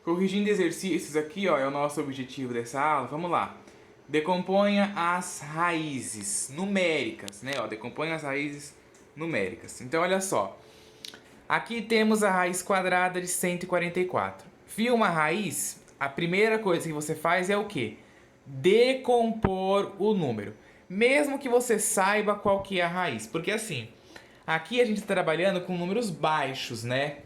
Corrigindo exercícios aqui, ó, é o nosso objetivo dessa aula. Vamos lá. Decomponha as raízes numéricas, né? Ó, decomponha as raízes numéricas. Então, olha só. Aqui temos a raiz quadrada de 144. Viu uma raiz? A primeira coisa que você faz é o quê? Decompor o número. Mesmo que você saiba qual que é a raiz. Porque assim, aqui a gente está trabalhando com números baixos, né?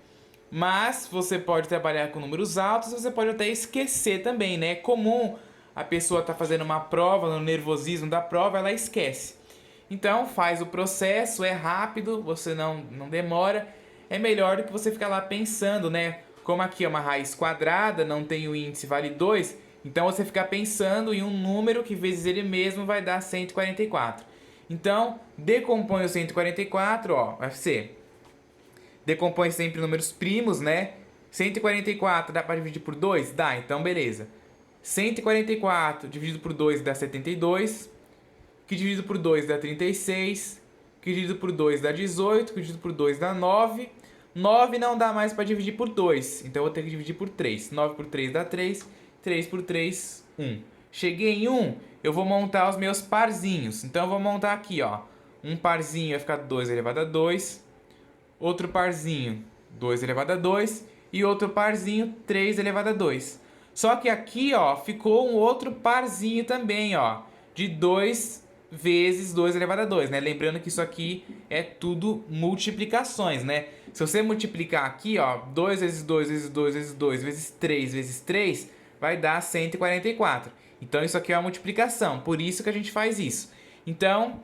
Mas você pode trabalhar com números altos, você pode até esquecer também, né? É comum a pessoa estar fazendo uma prova, no nervosismo da prova, ela esquece. Então faz o processo, é rápido, você não demora. É melhor do que você ficar lá pensando, né? Como aqui é uma raiz quadrada, não tem o índice, vale 2. Então você ficar pensando em um número que vezes ele mesmo vai dar 144. Então, decompõe o 144, ó, vai ser... Decompõe sempre números primos, né? 144 dá para dividir por 2? Dá, então beleza. 144 dividido por 2 dá 72. Que dividido por 2 dá 36. Que dividido por 2 dá 18. Que dividido por 2 dá 9. 9 não dá mais para dividir por 2. Então eu vou ter que dividir por 3. 9 por 3 dá 3. 3 por 3, 1. Cheguei em 1, eu vou montar os meus parzinhos. Então eu vou montar aqui, ó. Um parzinho vai ficar 2 elevado a 2. Outro parzinho, 2 elevado a 2. E outro parzinho, 3 elevado a 2. Só que aqui, ó, ficou um outro parzinho também, ó. De 2 vezes 2 elevado a 2, né? Lembrando que isso aqui é tudo multiplicações, né? Se você multiplicar aqui, ó, 2 vezes 2 vezes 2 vezes 2 vezes 3, vai dar 144. Então isso aqui é uma multiplicação, por isso que a gente faz isso. Então,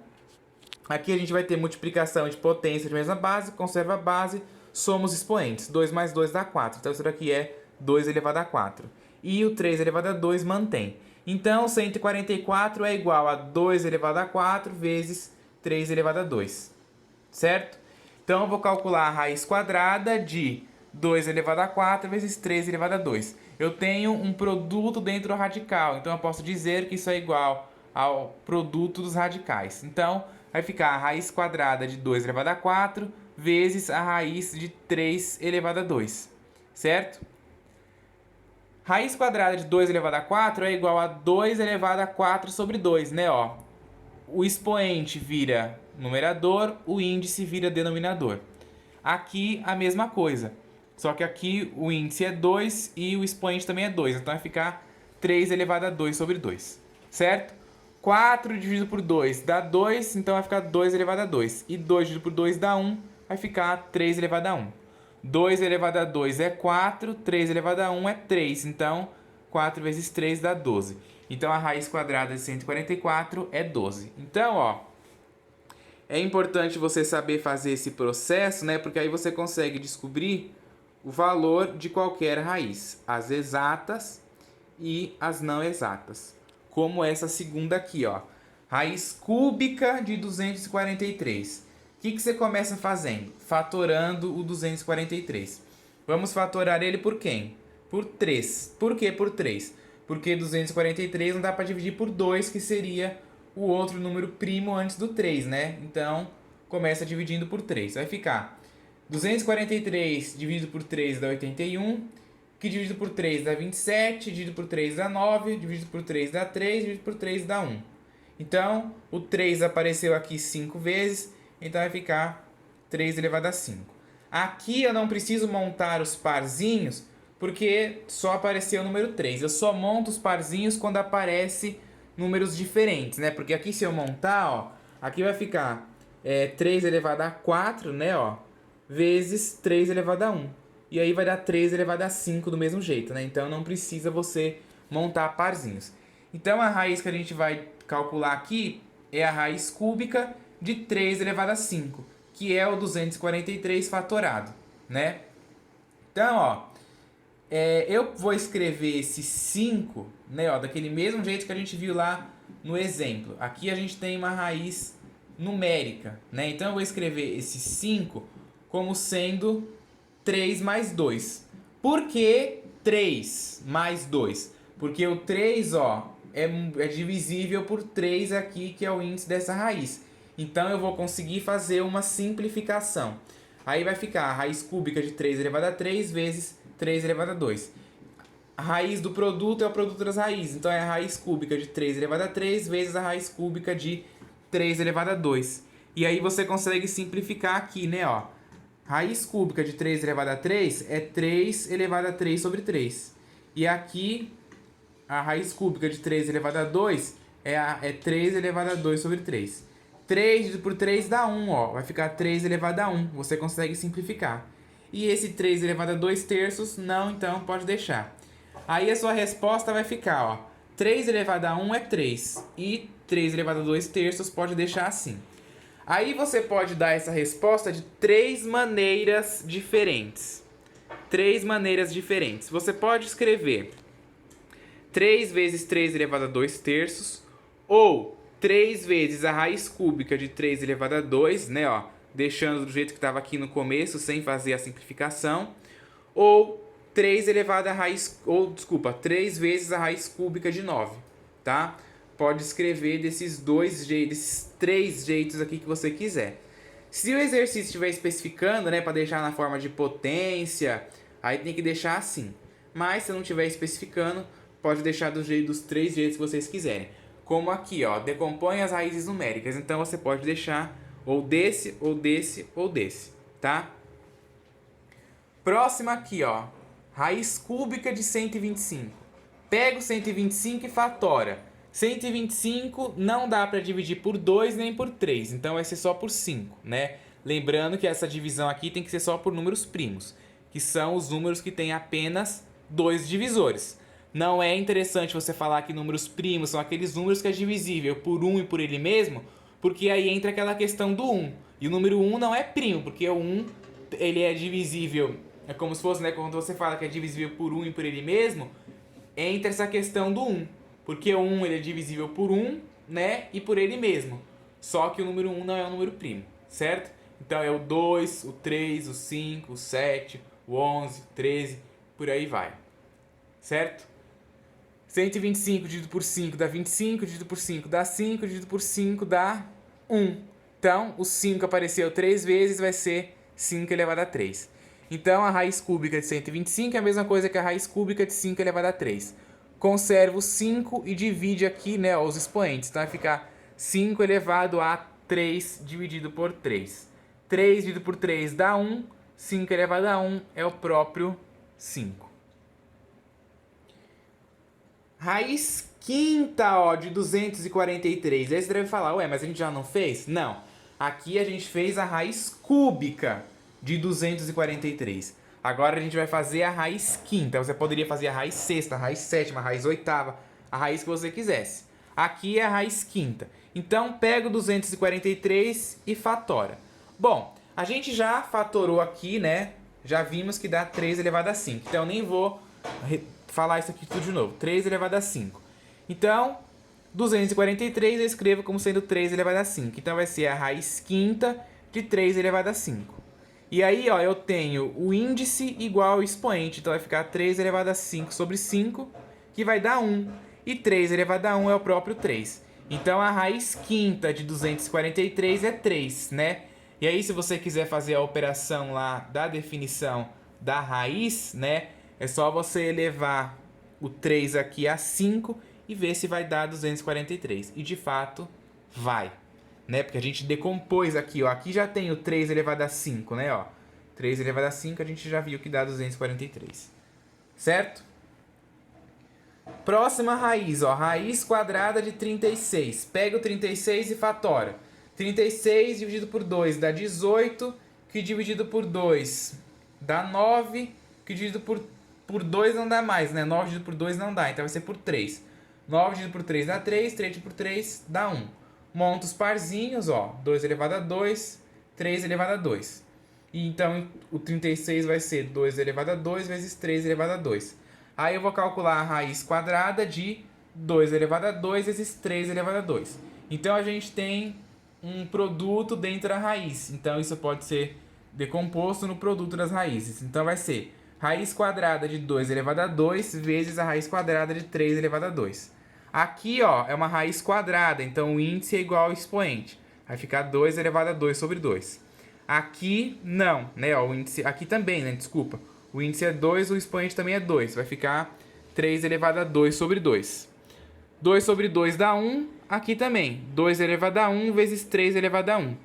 aqui a gente vai ter multiplicação de potência de mesma base, conserva a base, somos expoentes. 2 mais 2 dá 4. Então isso daqui é 2 elevado a 4. E o 3 elevado a 2 mantém. Então 144 é igual a 2 elevado a 4 vezes 3 elevado a 2. Certo? Então eu vou calcular a raiz quadrada de 2 elevado a 4 vezes 3 elevado a 2. Eu tenho um produto dentro do radical, então eu posso dizer que isso é igual ao produto dos radicais. Então, vai ficar a raiz quadrada de 2 elevado a 4 vezes a raiz de 3 elevado a 2, certo? Raiz quadrada de 2 elevado a 4 é igual a 2 elevado a 4 sobre 2, né? Ó, o expoente vira numerador, o índice vira denominador. Aqui a mesma coisa, só que aqui o índice é 2 e o expoente também é 2, então vai ficar 3 elevado a 2 sobre 2, certo? 4 dividido por 2 dá 2, então vai ficar 2 elevado a 2. E 2 dividido por 2 dá 1, vai ficar 3 elevado a 1. 2 elevado a 2 é 4, 3 elevado a 1 é 3, então 4 vezes 3 dá 12. Então a raiz quadrada de 144 é 12. Então, ó, é importante você saber fazer esse processo, né? Porque aí você consegue descobrir o valor de qualquer raiz, as exatas e as não exatas. Como essa segunda aqui, ó. Raiz cúbica de 243. O que você começa fazendo? Fatorando o 243. Vamos fatorar ele por quem? Por 3. Por que por 3? Porque 243 não dá para dividir por 2, que seria o outro número primo antes do 3, né? Então, começa dividindo por 3. Vai ficar 243 dividido por 3 dá 81, que dividido por 3 dá 27, dividido por 3 dá 9, dividido por 3 dá 3, dividido por 3 dá 1. Então, o 3 apareceu aqui 5 vezes, então vai ficar 3 elevado a 5. Aqui eu não preciso montar os parzinhos, porque só apareceu o número 3. Eu só monto os parzinhos quando aparece números diferentes, né? Porque aqui se eu montar, ó, aqui vai ficar 3 elevado a 4, né, ó, vezes 3 elevado a 1. E aí vai dar 3 elevado a 5 do mesmo jeito, né? Então não precisa você montar parzinhos. Então a raiz que a gente vai calcular aqui é a raiz cúbica de 3 elevado a 5, que é o 243 fatorado, né? Então, ó, eu vou escrever esse 5, né, ó, daquele mesmo jeito que a gente viu lá no exemplo. Aqui a gente tem uma raiz numérica, né? Então eu vou escrever esse 5 como sendo 3 mais 2. Por que 3 mais 2? Porque o 3, ó, é divisível por 3 aqui, que é o índice dessa raiz. Então eu vou conseguir fazer uma simplificação. Aí vai ficar a raiz cúbica de 3 elevado a 3 vezes 3 elevado a 2. a raiz do produto é o produto das raízes. Então é a raiz cúbica de 3 elevado a 3 vezes a raiz cúbica de 3 elevado a 2. E aí você consegue simplificar aqui, né, ó. Raiz cúbica de 3 elevado a 3 é 3 elevado a 3 sobre 3. E aqui, a raiz cúbica de 3 elevado a 2 é 3 elevado a 2 sobre 3. 3 dividido por 3 dá 1, ó. Vai ficar 3 elevado a 1. Você consegue simplificar. E esse 3 elevado a 2 terços, não, então pode deixar. Aí a sua resposta vai ficar, ó. 3 elevado a 1 é 3. E 3 elevado a 2 terços pode deixar assim. Aí você pode dar essa resposta de 3 maneiras diferentes. 3 maneiras diferentes. Você pode escrever 3 vezes 3 elevado a 2 terços, ou 3 vezes a raiz cúbica de 3 elevado a 2, né, ó, deixando do jeito que estava aqui no começo, sem fazer a simplificação, ou 3 elevado a raiz, ou desculpa, 3 vezes a raiz cúbica de 9, tá? Pode escrever desses 3 jeitos aqui que você quiser. Se o exercício estiver especificando, né, para deixar na forma de potência, aí tem que deixar assim. Mas se não estiver especificando, pode deixar dos 3 jeitos que vocês quiserem. Como aqui, ó, decompõe as raízes numéricas. Então você pode deixar ou desse, ou desse, ou desse, tá? Próxima aqui, ó, raiz cúbica de 125. Pega o 125 e fatora. 125 não dá para dividir por 2 nem por 3, então vai ser só por 5, né? Lembrando que essa divisão aqui tem que ser só por números primos, que são os números que têm apenas 2 divisores. Não é interessante você falar que números primos são aqueles números que é divisível por 1 e por ele mesmo, porque aí entra aquela questão do 1. E o número 1 não é primo, porque o 1 ele é divisível, é como se fosse, né, quando você fala que é divisível por 1 e por ele mesmo, entra essa questão do 1. Porque o 1 ele é divisível por 1, né, e por ele mesmo. Só que o número 1 não é um número primo, certo? Então é o 2, o 3, o 5, o 7, o 11, o 13, por aí vai. Certo? 125 dividido por 5 dá 25, dividido por 5 dá 5, dividido por 5 dá 1. Então, o 5 apareceu 3 vezes, vai ser 5 elevado a 3. Então, a raiz cúbica de 125 é a mesma coisa que a raiz cúbica de 5 elevado a 3. Conserva o 5 e divide aqui, né, os expoentes. Então vai ficar 5 elevado a 3 dividido por 3. 3 dividido por 3 dá 1. 5 elevado a 1 é o próprio 5. Raiz quinta, ó, de 243. Aí você deve falar, ué, mas a gente já não fez? Não. Aqui a gente fez a raiz cúbica de 243. Agora a gente vai fazer a raiz quinta. Você poderia fazer a raiz sexta, a raiz sétima, a raiz oitava, a raiz que você quisesse. Aqui é a raiz quinta. Então pega o 243 e fatora. Bom, a gente já fatorou aqui, né? Já vimos que dá 3 elevado a 5. Então eu nem vou falar isso aqui tudo de novo. 3 elevado a 5. Então, 243 eu escrevo como sendo 3 elevado a 5. Então vai ser a raiz quinta de 3 elevado a 5. E aí, ó, eu tenho o índice igual ao expoente. Então vai ficar 3 elevado a 5 sobre 5, que vai dar 1. E 3 elevado a 1 é o próprio 3. Então a raiz quinta de 243 é 3, né? E aí, se você quiser fazer a operação lá da definição da raiz, né? É só você elevar o 3 aqui a 5 e ver se vai dar 243. E de fato, vai. Né? Porque a gente decompôs aqui, ó. Aqui já tem o 3 elevado a 5, né? Ó. 3 elevado a 5 a gente já viu que dá 243. Certo? Próxima raiz, ó. Raiz quadrada de 36. Pega o 36 e fatora. 36 dividido por 2 dá 18, que dividido por 2 dá 9, que dividido por 2 não dá mais, né? 9 dividido por 2 não dá, então vai ser por 3. 9 dividido por 3 dá 3, 3 dividido por 3 dá 1. Monta os parzinhos, ó, 2 elevado a 2, 3 elevado a 2. E então o 36 vai ser 2 elevado a 2 vezes 3 elevado a 2. Aí eu vou calcular a raiz quadrada de 2 elevado a 2 vezes 3 elevado a 2. Então a gente tem um produto dentro da raiz. Então isso pode ser decomposto no produto das raízes. Então vai ser raiz quadrada de 2 elevado a 2 vezes a raiz quadrada de 3 elevado a 2. Aqui, ó, é uma raiz quadrada, então o índice é igual ao expoente. Vai ficar 2 elevado a 2 sobre 2. Aqui, não, né, ó, o índice... Aqui também, né, desculpa. O índice é 2, o expoente também é 2. Vai ficar 3 elevado a 2 sobre 2. 2 sobre 2 dá 1, aqui também. 2 elevado a 1 vezes 3 elevado a 1.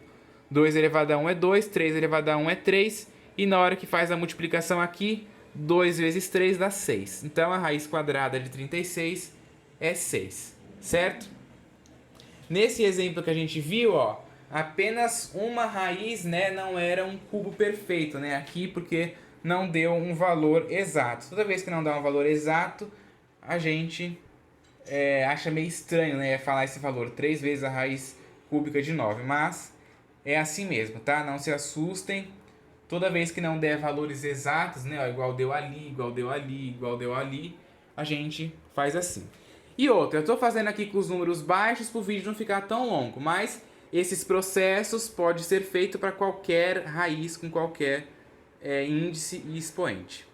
2 elevado a 1 é 2, 3 elevado a 1 é 3, e na hora que faz a multiplicação aqui, 2 vezes 3 dá 6. Então, a raiz quadrada de 36 é 6, certo? Nesse exemplo que a gente viu, ó, apenas uma raiz, né, não era um cubo perfeito, né, aqui porque não deu um valor exato. Toda vez que não dá um valor exato, a gente acha meio estranho, né, falar esse valor, 3 vezes a raiz cúbica de 9, mas é assim mesmo, tá? Não se assustem. Toda vez que não der valores exatos, né, ó, igual deu ali, igual deu ali, igual deu ali, a gente faz assim. E outra, eu estou fazendo aqui com os números baixos para o vídeo não ficar tão longo, mas esses processos podem ser feitos para qualquer raiz com qualquer índice e expoente.